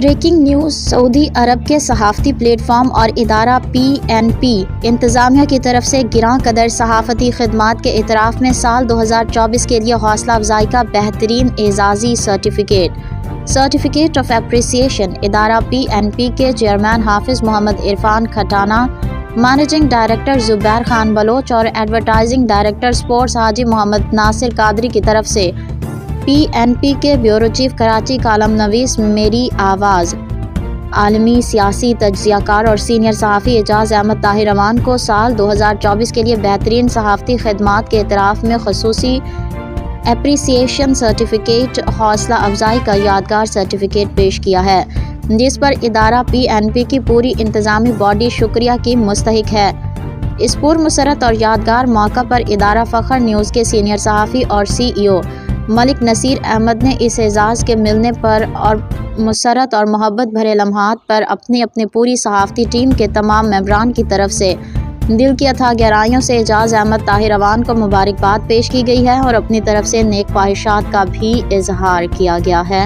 Breaking news. سعودی عرب کے صحافتی plate form اور ادارہ PNP انتظامیہ کی طرف سے گراں قدر صحافتی خدمات کے اعتراف میں سال 2024 کے لیے حوصلہ افزائی کا بہترین اعزازی سرٹیفکیٹ آف اپریسیشن۔ ادارہ PNP کے چیئرمین حافظ محمد عرفان کھٹانہ، مینیجنگ ڈائریکٹر زبیر خان بلوچ اور ایڈورٹائزنگ ڈائریکٹر اسپورٹس حاجی محمد ناصر قادری کی طرف سے PNP کے بیورو چیف کراچی کالم نویس میری آواز، عالمی سیاسی تجزیہ کار اور سینئر صحافی اعجاز احمد طاہر امان کو سال 2024 کے لیے بہترین صحافتی خدمات کے اعتراف میں خصوصی اپریسیشن سرٹیفکیٹ حوصلہ افزائی کا یادگار سرٹیفکیٹ پیش کیا ہے، جس پر ادارہ PNP کی پوری انتظامی باڈی شکریہ کی مستحق ہے۔ اس پرمسرت اور یادگار موقع پر ادارہ فخر نیوز کے سینئر صحافی اور CEO ملک نصیر احمد نے اس اعزاز کے ملنے پر اور مسرت اور محبت بھرے لمحات پر اپنی پوری صحافتی ٹیم کے تمام ممبران کی طرف سے دل کی اتھاہ گہرائیوں سے اعجاز احمد طاہر امان کو مبارکباد پیش کی گئی ہے اور اپنی طرف سے نیک خواہشات کا بھی اظہار کیا گیا ہے۔